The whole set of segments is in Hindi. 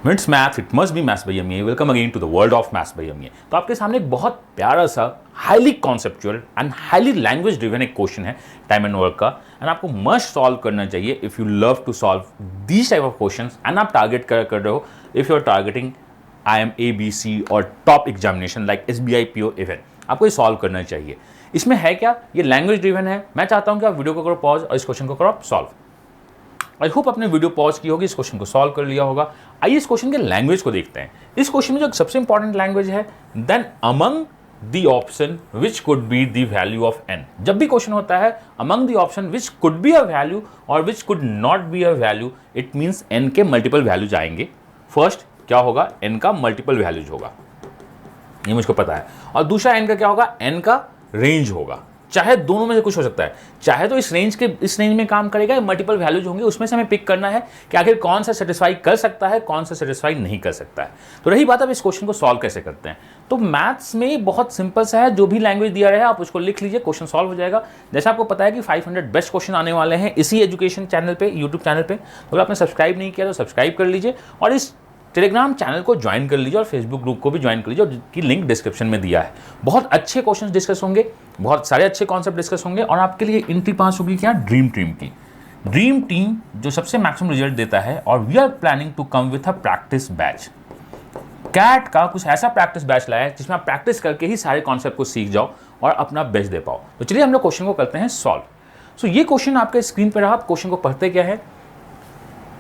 It's math, it must be maths by MA. Welcome again to the world of maths by MA. तो आपके सामने एक बहुत प्यारा सा highly conceptual and highly language driven एक क्वेश्चन है टाइम एंड वर्क का, एंड आपको मस्ट सॉल्व करना चाहिए if you love to solve these type of questions and आप टारगेट कर रहे हो if you are targeting IIM ABC और top examination like SBI PO even, आपको ये सॉल्व करना चाहिए। इसमें है क्या, ये लैंग्वेज ड्रिवन है। मैं चाहता हूँ कि आप वीडियो को करो पॉज और इस क्वेश्चन को करो आप सॉल्व। आई होप आपने वीडियो पॉज की होगी, इस क्वेश्चन को सॉल्व कर लिया होगा। आइए इस क्वेश्चन के लैंग्वेज को देखते हैं। इस क्वेश्चन में जो सबसे इंपॉर्टेंट लैंग्वेज है, then among the option which could be the value of n। जब भी क्वेश्चन होता है among the option which could be a value और which could not be a value, it means n के मल्टीपल वैल्यूज आएंगे। फर्स्ट क्या होगा, n का मल्टीपल वैल्यूज होगा, ये मुझको पता है। और दूसरा n का क्या होगा, n का रेंज होगा। चाहे दोनों में से कुछ हो सकता है, चाहे तो इस रेंज में काम करेगा, मल्टीपल वैल्यूज होंगे, उसमें से हमें पिक करना है कि आखिर कौन सा सेटिस्फाई कर सकता है, कौन सा सेटिस्फाई नहीं कर सकता है। तो रही बात अब इस क्वेश्चन को सॉल्व कैसे करते हैं, तो मैथ्स में बहुत सिंपल सा है। जो भी लैंग्वेज दिया रहे आप उसको लिख लीजिए, क्वेश्चन सॉल्व हो जाएगा। जैसे आपको पता है कि 500 बेस्ट क्वेश्चन आने वाले हैं इसी एजुकेशन चैनल पे, यूट्यूब चैनल पे। तो अगर आपने सब्सक्राइब नहीं किया तो सब्सक्राइब कर लीजिए और इस टेलीग्राम चैनल को ज्वाइन कर लीजिए और फेसबुक ग्रुप को भी ज्वाइन कर लीजिए, जिसकी लिंक डिस्क्रिप्शन में दिया है। बहुत अच्छे क्वेश्चंस डिस्कस होंगे, बहुत सारे अच्छे कॉन्सेप्ट डिस्कस होंगे और आपके लिए एंट्री पास होगी क्या, ड्रीम टीम की। ड्रीम टीम जो सबसे मैक्सिमम रिजल्ट देता है, और we are planning to come with a practice batch. CAT का कुछ ऐसा प्रैक्टिस बैच लाया है जिसमें आप प्रैक्टिस करके ही सारे कॉन्सेप्ट को सीख जाओ और अपना बेस्ट दे पाओ। तो चलिए हम लोग क्वेश्चन को करते हैं सॉल्व। सो ये क्वेश्चन आपके स्क्रीन पर रहा, आप क्वेश्चन को पढ़ते क्या है,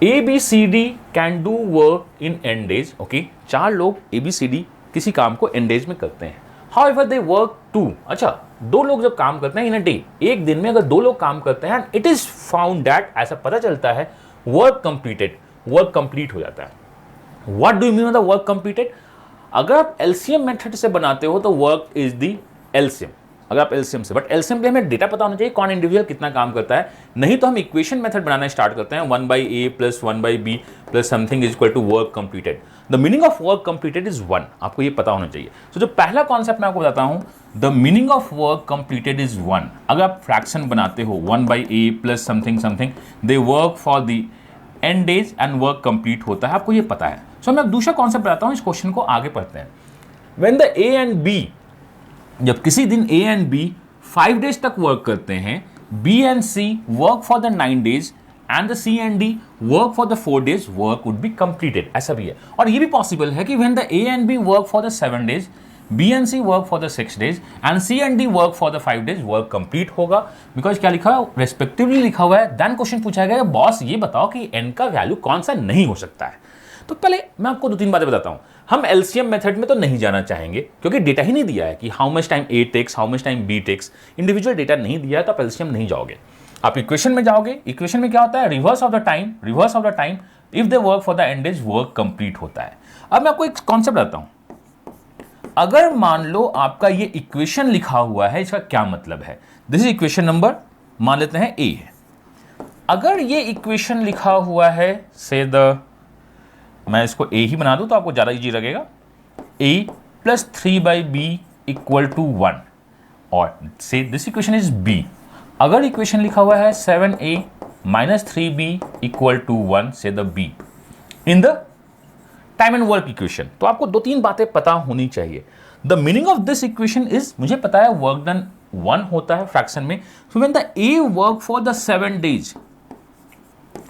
ABCD can do work in n days। Okay, 4 लोग ABCD किसी काम को n days में करते हैं। However they work 2, अच्छा 2 लोग जब काम करते हैं इन a day, एक दिन में अगर 2 लोग काम करते हैं, इट इज फाउंड दैट, ऐसा पता चलता है वर्क कंप्लीटेड, वर्क कंप्लीट हो जाता है। What do you mean by the work completed? अगर आप LCM मेथड से बनाते हो तो वर्क इज द LCM, अगर आप LCM से, बट LCM पे हमें डेटा पता होना चाहिए कौन इंडिविजुअल कितना काम करता है, नहीं तो हम इक्वेशन मेथड बनाना स्टार्ट करते हैं 1/a + 1/b + something is equal to work completed. The meaning of work completed is 1, आपको ये पता होना चाहिए। तो जो पहला कॉन्सेप्ट मैं आपको बताता हूं, the meaning of work completed is 1। अगर आप फ्रैक्शन बनाते हो 1/a + something something, they work for the n days and work complete होता है, आपको ये पता है। सो मैं दूसरा कॉन्सेप्ट बताता हूं, इस क्वेश्चन को आगे पढ़ते हैं। When the a and b, जब किसी दिन A एंड B 5 डेज तक वर्क करते हैं, B and C work for the 9 days and the C and D work for the 4 days, work would be completed. ऐसा भी है। और ये भी पॉसिबल है कि when the A and B work for the 7 days, B and C work for the 6 days and C and D work for the 5 days, work complete होगा। बिकॉज क्या लिखा है, रेस्पेक्टिवली लिखा हुआ है। देन क्वेश्चन पूछा गया, बॉस ये बताओ कि n का वैल्यू कौन सा नहीं हो सकता है। तो पहले मैं आपको 2-3 बातें बताता हूं। हम LCM मेथड में तो नहीं जाना चाहेंगे क्योंकि डेटा ही नहीं दिया है कि how much time A takes, how much time B takes, individual data नहीं दिया है, तो आप LCM नहीं जाओगे। आप इक्वेशन में जाओगे। इक्वेशन में क्या होता है, reverse of the time if they work for the end days, work complete होता है। अब मैं आपको एक कॉन्सेप्ट बताता हूं। अगर मान लो आपका ये इक्वेशन लिखा हुआ है, इसका क्या मतलब है, दिस इज इक्वेशन नंबर, मान लेते हैं A है। अगर ये इक्वेशन लिखा हुआ है, से द, मैं इसको A ही बना दूं तो आपको ज़्यादा इजी लगेगा, A + 3/b = 1, और से दिस इक्वेशन इज B। अगर इक्वेशन लिखा हुआ है 7a - 3b = 1, से the B in the time and work equation, तो आपको 2-3 बातें पता होनी चाहिए। The meaning of this equation is, मुझे पता है वर्क डन 1 होता है फ्रैक्शन में, so when the A work for the 7 days,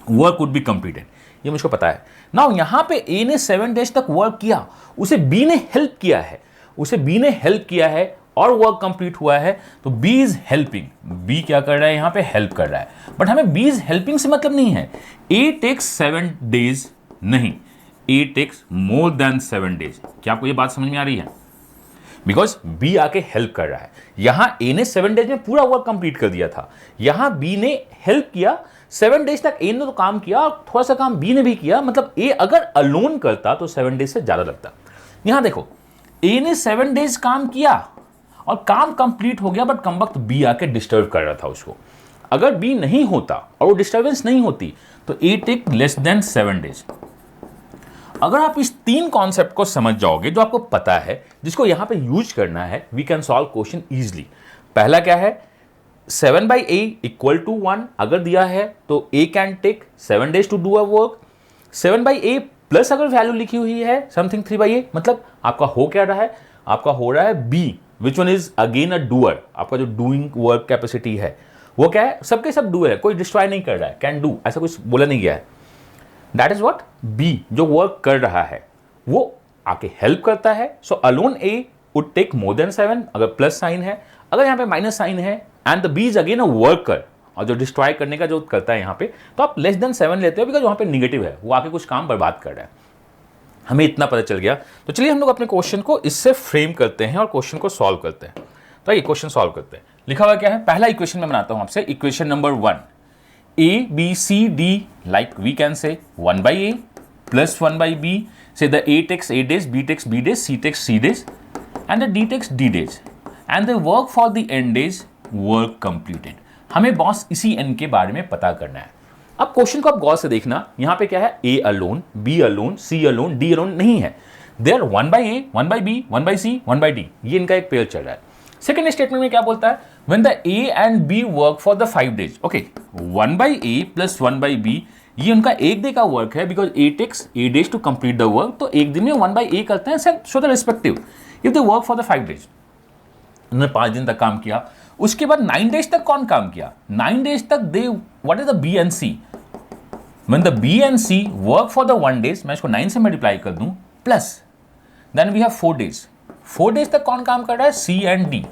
work would be completed, ये मुझको पता है। नाउ यहां पे A ने 7 डेज तक वर्क किया, उसे B ने हेल्प किया है, और वर्क कंप्लीट हुआ है, तो B इज हेल्पिंग। B क्या कर रहा है, यहां पे हेल्प कर रहा है। बट हमें B इज हेल्पिंग से मतलब नहीं है A टेक्स 7 डेज, नहीं, A takes more than 7 days. क्या आपको ये बात समझ में आ रही है? बिकॉज B आके हेल्प कर रहा है। यहां A ने 7 डेज में पूरा वर्क कंप्लीट कर दिया था, यहां B ने हेल्प किया 7 डेज तक। A ने तो काम किया और थोड़ा सा काम B ने भी किया, मतलब A अगर अलोन करता तो 7 डेज से ज्यादा लगता। यहां देखो, A ने 7 डेज काम किया और काम कंप्लीट हो गया, बट कम वक्त B आके डिस्टर्ब कर रहा था उसको। अगर B नहीं होता और वो डिस्टर्बेंस नहीं होती तो A take less than 7 days. अगर आप इस 3 कॉन्सेप्ट को समझ जाओगे, जो आपको पता है, जिसको यहां पे यूज करना है, we can solve question easily. पहला क्या है, 7/a = 1 अगर दिया है तो A can take 7 days to do a work. 7/a plus अगर वैल्यू लिखी हुई है समथिंग 3/a, मतलब आपका हो क्या रहा है, आपका हो रहा है b, which one is again a doer. आपका जो डूइंग वर्क कैपेसिटी है वो क्या है, सबके सब डूअर है, कोई डिस्ट्रॉय नहीं कर रहा है, कैन डू ऐसा कुछ बोला नहीं गया है। दैट इज व्हाट, बी जो वर्क कर रहा है वो आके हेल्प करता है। So alone A would take more than 7 अगर प्लस साइन है, अगर यहाँ पे माइनस साइन है and the B is again a worker, और जो डिस्ट्रॉय करने का जो करता है यहाँ पे, तो आप लेस देन 7 लेते हो बिकॉज वहाँ पे निगेटिव है, वो आके कुछ काम बर्बाद कर रहा है। हमें इतना पता चल गया। तो चलिए हम लोग अपने क्वेश्चन को इससे फ्रेम करते हैं और क्वेश्चन को सॉल्व करते हैं। तो ये क्वेश्चन सॉल्व करते हैं। लिखा हुआ क्या है, पहला इक्वेशन मैं बनाता हूं आपसे, equation number 1, A B C D, like we can say 1/a plus 1/b, say the a takes a days, b takes b days, c takes c days and the d takes d days and the work for the n days work completed। हमें बॉस इसी n के बारे में पता करना है। अब क्वेश्चन को आप गौर से देखना, यहां पे क्या है, a alone, b alone, c alone, d alone नहीं है। There 1/a, 1/b, 1/c, 1/d, ये इनका एक पेयर चल रहा है। सेकेंड स्टेटमेंट में क्या बोलता है, when the a and b work for the 5 days, okay, 1/a plus 1/b, ये उनका एक डे का वर्क है because a takes a days to complete the work, तो एक दिन में 1/a करते हैं, so the respective if they work for the 5 days। उन्होंने 5 दिन तक काम किया, उसके बाद 9 days तक कौन काम किया, 9 days तक दे, what is the b and c, when the b and c work for the 1 days, मैं इसको 9 से मल्टीप्लाई कर दूं, plus then we have 4 days, 4 days तक कौन काम कर रहा है, c and d,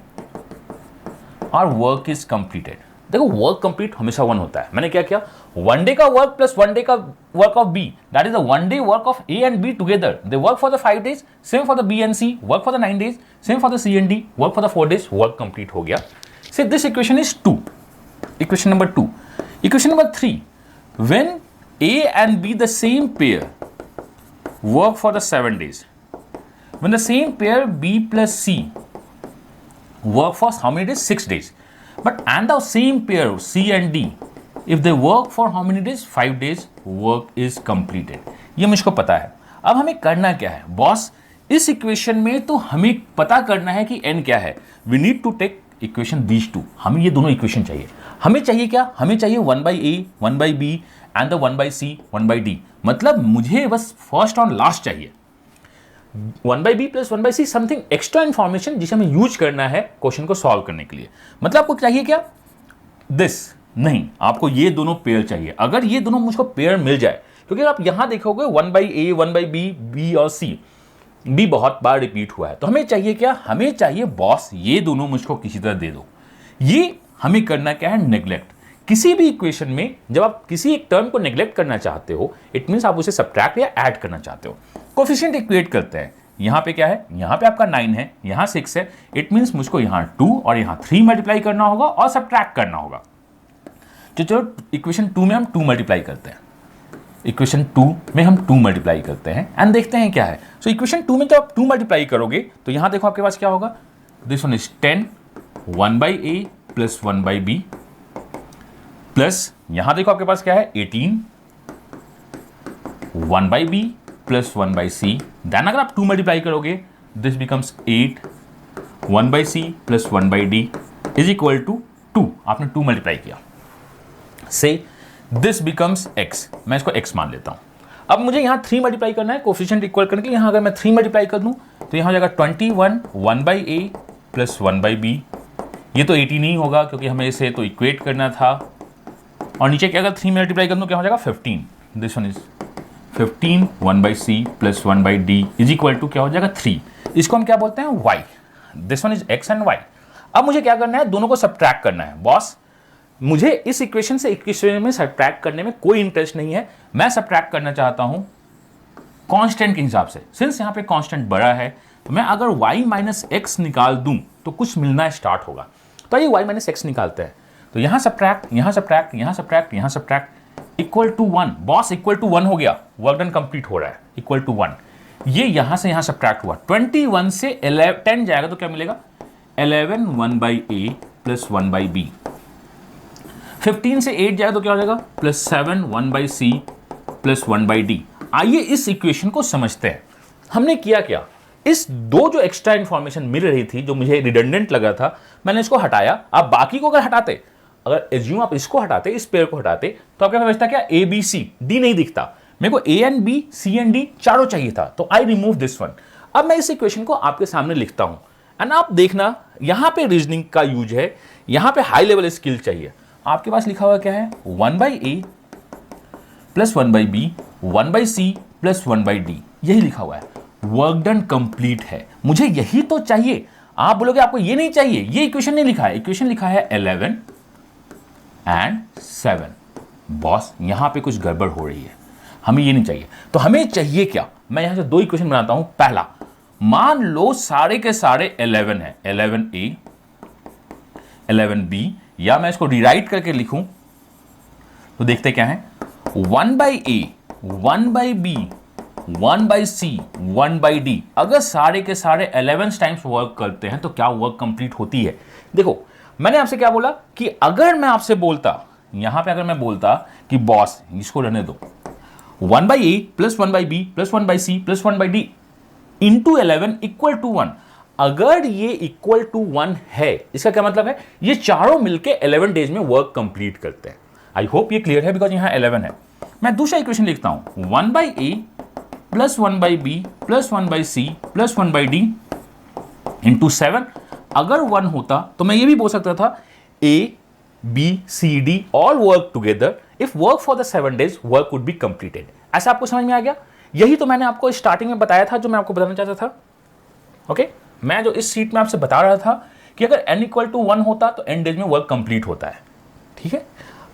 और वर्क इज कंप्लीटेड। देखो वर्क कंप्लीट हमेशा 1 होता है, मैंने क्या किया, 1 डे का वर्क प्लस 1 डे का work of B, that is the 1 day work of A and B together, they work for the 5 days, same for the B and C, work for the 9 days, same for the C and D, work for the 4 days, work complete हो गया। Say this equation is 2, equation number 2। Equation number 3, when A and be the same pair work for the 7 days, when the same pair B plus C work for how many days, 6 days, but and the same pair C and D, if they work for how many days, 5 days, work is completed। ये मुझको पता है। अब हमें करना क्या है बॉस, इस इक्वेशन में तो हमें पता करना है कि n क्या है। we need to take equation these two, हमें ये दोनों इक्वेशन चाहिए। हमें चाहिए क्या, हमें चाहिए 1/a 1/b and the 1/c 1/d, मतलब मुझे बस फर्स्ट और लास्ट चाहिए। 1/b plus 1/c something extra information जिसे हमें यूज करना है क्वेश्चन को सॉल्व करने के लिए। मतलब आपको चाहिए क्या, दिस नहीं, आपको ये दोनों पेयर चाहिए। अगर ये दोनों मुझको पेयर मिल जाए, क्योंकि आप यहां देखोगे 1/a 1/b, b और c, b बहुत बार रिपीट हुआ है, तो हमें चाहिए क्या, हमें चाहिए बॉस ये दोनों मुझको किसी तरह दे दो। ये हमें करना क्या है, नेग्लेक्ट। किसी भी इक्वेशन में जब आप किसी एक टर्म को नेग्लेक्ट करना चाहते हो, इट मींस आप उसे सब्ट्रैक्ट या ऐड करना चाहते हो। कोफिशिएंट इक्वेट करते हैं, यहां पे क्या है, यहां पे आपका 9 है, यहां 6 है, इट मींस मुझको यहां 2 और यहां 3 मल्टीप्लाई करना होगा और सब्ट्रैक्ट करना होगा। तो चलो इक्वेशन 2 में हम 2 मल्टीप्लाई करते हैं, इक्वेशन 2 में हम 2 मल्टीप्लाई करते हैं एंड देखते हैं क्या है। सो इक्वेशन 2 में जब आप 2 मल्टीप्लाई करोगे तो यहां देखो आपके पास क्या होगा, this one is 10 1/a plus 1/b, plus यहां देखो आपके पास क्या है, 18 1/b प्लस 1/c, देन अगर आप 2 मल्टीप्लाई करोगे this becomes 8 1/c plus 1/d is equal to 2, आपने 2 मल्टीप्लाई किया, से दिस बिकम्स x, मैं इसको x मान लेता हूं। अब मुझे यहां 3 मल्टीप्लाई करना है कोफिशिएंट इक्वल करने के लिए। यहां अगर मैं 3 मल्टीप्लाई कर दूं तो यहां हो जाएगा 21 1/a प्लस 1/b, ये तो 18 ही होगा क्योंकि हमें इसे तो इक्वेट करना था, और नीचे क्या, अगर 3 मल्टीप्लाई कर दूं क्या हो जाएगा 15, this one is 15 1/c plus 1/d is equal to क्या हो जाएगा 3। इसको हम क्या बोलते हैं, y, this one is x and y। अब मुझे क्या करना है, दोनों को सब्ट्रैक्ट करना है। बॉस मुझे इस इक्वेशन से इक्वेशन में सब्ट्रैक्ट करने में कोई इंटरेस्ट नहीं है, मैं सब्ट्रैक्ट करना चाहता हूं कांस्टेंट के हिसाब से। सिंस यहां पे कांस्टेंट बड़ा है तो मैं अगर y माइनस एक्स निकाल दूं तो कुछ मिलना स्टार्ट होगा। तो ये y माइनस एक्स निकालते हैं, तो यहां सब्ट्रैक्ट, यहां सब्ट्रैक्ट, यहां सब्ट्रैक्ट, यहां subtract, equal to 1। Boss equal to 1 हो गया, वर्क डन कंप्लीट हो रहा है, इक्वल टू 1। ये यहां से यहां सब्ट्रैक्ट हुआ, 21 से 10 जाएगा तो क्या मिलेगा, 11 1/a प्लस 1/b, 15 से 8 जाएगा तो क्या हो जाएगा, प्लस 7 1/c प्लस 1/d। आइए इस इक्वेशन को समझते हैं। हमने किया क्या, इस दो जो एक्स्ट्रा इंफॉर्मेशन मिल रही थी जो मुझे रिडंडेंट लगा था, मैंने इसको हटाया। आप बाकी को अगर हटाते, अगर एज्यूम आप इसको हटाते, इस पेयर को हटाते, तो आपके पास बचता क्या, ए बी सी, डी नहीं दिखता। मेरे को A and B, C and D चारों चाहिए था, तो आई रिमूव दिस वन। अब मैं इस इक्वेशन को आपके सामने लिखता हूं एंड आप देखना यहां पे रीजनिंग का यूज है, यहां पे हाई लेवल स्किल चाहिए। आपके पास लिखा हुआ क्या है, 1/a plus 1/b 1/c plus 1/d, यही लिखा हुआ है। वर्क डन कंप्लीट है, मुझे यही तो चाहिए। आप बोलोगे आपको ये नहीं चाहिए, ये इक्वेशन नहीं लिखा है, इक्वेशन लिखा है 11 एंड 7। बॉस यहां पे कुछ गड़बड़ हो रही है, हमें ये नहीं चाहिए। तो हमें चाहिए क्या, मैं यहां से दो इक्वेशन बनाता हूं। पहला, मान लो सारे के सारे 11 है, 11a 11b, या मैं इसको रिराइट करके लिखूं तो देखते क्या है, 1/a 1/b 1/c 1/d। अगर सारे के सारे 11 टाइम्स वर्क करते हैं तो क्या वर्क कंप्लीट होती है। देखो मैंने आपसे क्या बोला कि अगर मैं आपसे बोलता, यहां पे अगर मैं बोलता कि बॉस इसको रहने दो, 1/a plus 1/b plus 1/c plus 1/d into 11 equal to 1, अगर ये इक्वल टू 1 है, इसका क्या मतलब है, ये चारों मिलके 11 डेज में वर्क कंप्लीट करते हैं। आई होप ये क्लियर है, बिकॉज यहां 11 है। मैं दूसरा इक्वेशन लिखता हूं, 1/a plus 1/b plus 1/c plus 1/d into 7। अगर 1 होता तो मैं ये भी बोल सकता था a b c d all work together, if work for the 7 days work would be completed. ऐसा आपको समझ में आ गया। यही तो मैंने आपको स्टार्टिंग में बताया था, जो मैं आपको बताना चाहता था। ओके मैं जो इस सीट में आपसे बता रहा था कि अगर n इक्वल टू 1 होता तो n डेज में वर्क कंप्लीट होता है। ठीक है,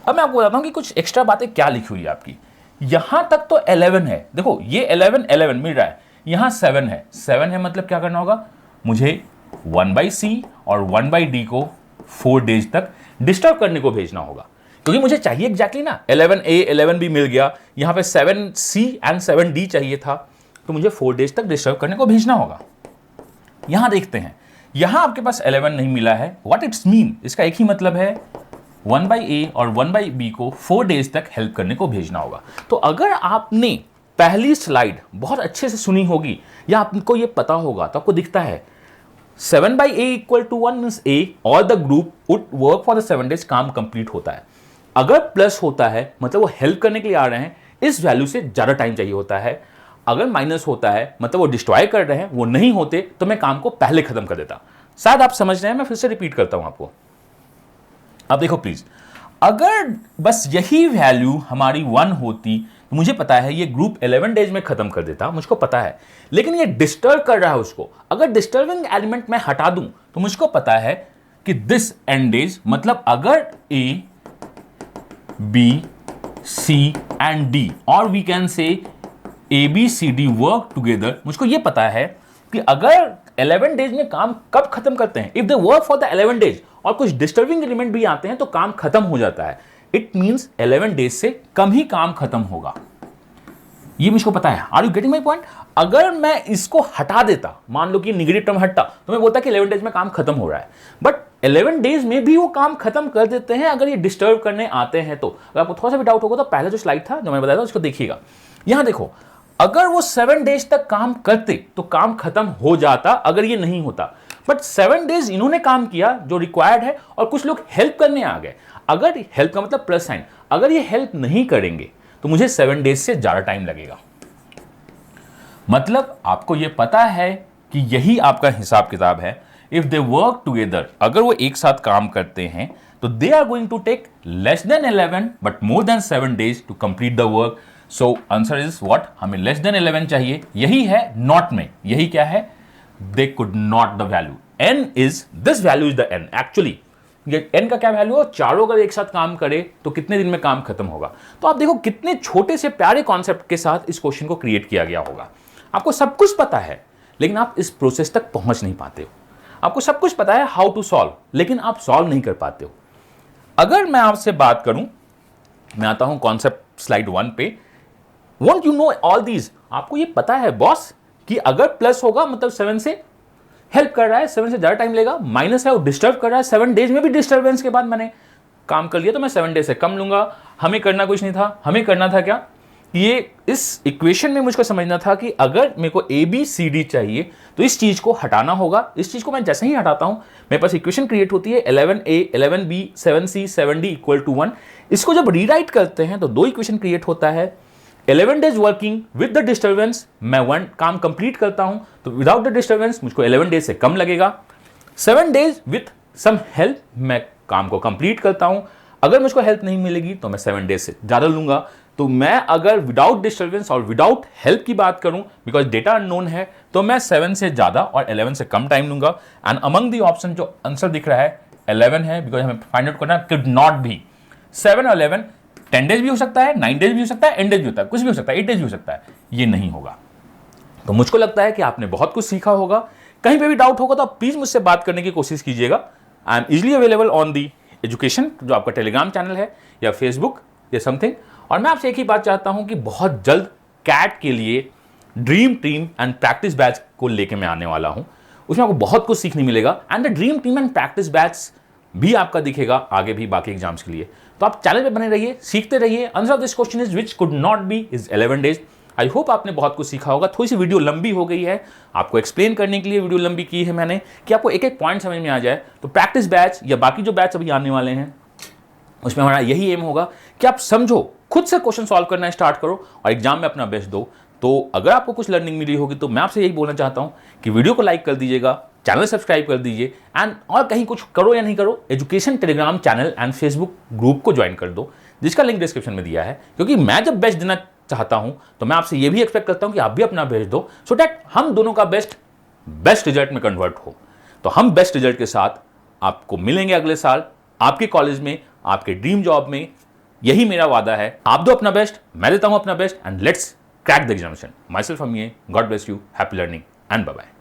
अब मैं आपको बताता हूं कि कुछ एक्स्ट्रा बातें क्या लिखी हुई है आपकी। यहां तक तो 11 है, देखो ये 11 मिल रहा है, यहां 7 है। 7 है मतलब क्या करना होगा, मुझे 1/c और 1/d को 4 डेज तक डिस्टर्ब करने को भेजना होगा, क्योंकि मुझे चाहिए एग्जैक्टली ना 11a 11b मिल गया, यहां पे 7c एंड 7d चाहिए था, तो मुझे 4 डेज तक डिस्टर्ब करने को भेजना होगा। यहां देखते हैं, यहां आपके पास 11 नहीं मिला है। व्हाट इट्स मीन, इसका एक ही मतलब है 1/a और 1/b को 4 डेज तक हेल्प करने को भेजना होगा। तो अगर आपने पहली स्लाइड बहुत अच्छे से सुनी होगी या आपको ये पता होगा, तो आपको दिखता है 7/a equal to 1 means a और the group would work for the 7 days, काम कंप्लीट होता है। अगर प्लस होता है मतलब वो हेल्प करने के लिए आ रहे हैं, इस वैल्यू से ज्यादा टाइम चाहिए होता है। अगर माइनस होता है मतलब वो डिस्ट्रॉय कर रहे हैं, वो नहीं होते तो मैं काम को पहले खत्म कर देता। शायद आप समझ रहे हैं, मैं फिर से रिपीट करता हूं आपको। अब देखो प्लीज, अगर बस यही वैल्यू हमारी 1 होती तो मुझे पता है ये ग्रुप 11 डेज में खत्म कर देता, मुझको पता है। लेकिन ये डिस्टर्ब कर रहा है उसको, अगर डिस्टर्बिंग एलिमेंट मैं हटा दूं तो मुझको पता है कि दिस एंड डेज, मतलब अगर a b c and d और we can say a b c d work together, मुझको ये पता है कि अगर 11 डेज में काम कब खत्म करते हैं, if they work for the 11 days और कुछ डिस्टर्बिंग एलिमेंट भी आते हैं तो काम खत्म हो जाता है। इट मींस 11 डेज से कम ही काम खत्म होगा, ये मुझको पता है। Are you getting my point. अगर मैं इसको हटा देता, मान लो कि निगेटिव टर्म हटता, तो मैं बोलता कि 11 डेज में काम खत्म हो रहा है, बट 11 डेज में भी वो काम खत्म कर देते हैं अगर ये डिस्टर्ब करने आते हैं। तो अगर आपको थोड़ा सा भी डाउट होगा तो पहले जो स्लाइड था जो मैंने बताया था उसको देखिएगा। यहां देखो, अगर वो 7 डेज तक काम करते तो काम खत्म हो जाता अगर ये नहीं होता, बट 7 डेज इन्होंने काम किया जो रिक्वायर्ड है और कुछ लोग हेल्प करने आ गए। अगर हेल्प का मतलब प्लस साइन, अगर ये हेल्प नहीं करेंगे तो मुझे 7 डेज से ज्यादा टाइम लगेगा। मतलब आपको ये पता है कि यही आपका हिसाब किताब है। इफ दे वर्क टुगेदर, अगर वो एक साथ काम करते हैं तो they are going to take less than 11 but more than 7 days to complete the work. So answer is what, हमें लेस देन 11 चाहिए। यही है नॉट में, यही क्या है, they could not the value n is this value is the n। Actually ये n का क्या वैल्यू है, चारों अगर एक साथ काम करे तो कितने दिन में काम खत्म होगा। तो आप देखो कितने छोटे से प्यारे कॉन्सेप्ट के साथ इस क्वेश्चन को क्रिएट किया गया होगा। आपको सब कुछ पता है लेकिन आप इस प्रोसेस तक पहुंच नहीं पाते हो। आपको सब कुछ पता है हाउ टू सॉल्व, लेकिन आप सॉल्व नहीं कर पाते हो। अगर मैं आपसे बात करूं, मैं आता हूं कॉन्सेप्ट स्लाइड 1 पे। Want you know all these, आपको ये पता है बॉस कि अगर प्लस होगा मतलब 7 से हेल्प कर रहा है, 7 से ज्यादा टाइम लेगा, माइनस है वो डिस्टर्ब कर रहा है, 7 डेज में भी डिस्टर्बेंस के बाद मैंने काम कर लिया तो मैं 7 डेज से कम लूंगा। हमें करना कुछ नहीं था, हमें करना था क्या, ये इस इक्वेशन में मुझको समझना था कि अगर मेरे को ए बी सी डी चाहिए तो इस चीज को हटाना होगा। इस चीज को मैं जैसे ही हटाता हूं मेरे पास इक्वेशन क्रिएट होती है 11a 11b 7c 7d equal to 1। इसको जब रीराइट करते हैं तो दो इक्वेशन क्रिएट होता है, 11 days working with the disturbance मैं 1 काम कंप्लीट करता हूं, तो विदाउट द डिस्टर्बेंस मुझको 11 डेज से कम लगेगा। 7 डेज विथ सम हेल्प मैं काम को कंप्लीट करता हूं, अगर मुझको हेल्प नहीं मिलेगी तो मैं 7 डेज से ज़्यादा लूंगा। तो मैं अगर विदाउट डिस्टर्बेंस और विदाउट हेल्प की बात करूं, बिकॉज डेटा अननोन है, तो मैं 7 से ज़्यादा और 11 से कम टाइम लूंगा। एंड अमंग दी ऑप्शन जो आंसर दिख रहा है 11 है, बिकॉज हमें फाइंड आउट करना कुड नॉट बी 7 और 11। 10 डेज भी हो सकता है, 9 डेज भी हो सकता है, 8 डेज भी होता है, कुछ भी हो सकता है, 8 डेज भी हो सकता है, ये नहीं होगा। तो मुझको लगता है कि आपने बहुत कुछ सीखा होगा। कहीं पे भी डाउट होगा तो आप प्लीज मुझसे बात करने की कोशिश कीजिएगा। I am easily available on the education, जो आपका टेलीग्राम चैनल है या फेसबुक या समथिंग। और मैं आपसे एक ही बात चाहता हूं कि बहुत जल्द कैट के लिए dream team and practice batch को लेके मैं आने वाला हूं। उसमें आपको बहुत कुछ सीखने मिलेगा and the dream team and practice batch भी आपका दिखेगा आगे भी बाकी एग्जाम्स के लिए। तो आप चैनल पे बने रहिए, सीखते रहिए। Answer of this question is which could not B is 11 days. I hope आपने बहुत कुछ सीखा होगा। थोड़ी सी वीडियो लंबी हो गई है, आपको एक्सप्लेन करने के लिए वीडियो लंबी की है मैंने, कि आपको एक एक पॉइंट समझ में आ जाए। तो प्रैक्टिस बैच या बाकी जो बैच अभी आने वाले हैं उसमें हमारा यही एम होगा कि आप समझो, खुद से क्वेश्चन सॉल्व करना स्टार्ट करो और एग्जाम में अपना बेस्ट दो। तो अगर आपको कुछ लर्निंग मिली होगी तो मैं आपसे यही बोलना चाहता हूं कि वीडियो को लाइक कर दीजिएगा, चैनल सब्सक्राइब कर दीजिए एंड और कहीं कुछ करो या नहीं करो, education Telegram channel and Facebook group को ज्वाइन कर दो, जिसका लिंक डिस्क्रिप्शन में दिया है। क्योंकि मैं जब बेस्ट देना चाहता हूं तो मैं आपसे ये भी एक्सपेक्ट करता हूं कि आप भी अपना बेस्ट दो, सो दैट हम दोनों का बेस्ट रिजल्ट में कन्वर्ट हो। तो हम बेस्ट रिजल्ट के साथ आपको मिलेंगे अगले साल आपके कॉलेज में, आपके ड्रीम जॉब में। यही मेरा वादा है। आप दो अपना बेस्ट, मैं देता हूं अपना best, and let's crack the examination. Myself Amiya, God bless you, happy learning and bye bye.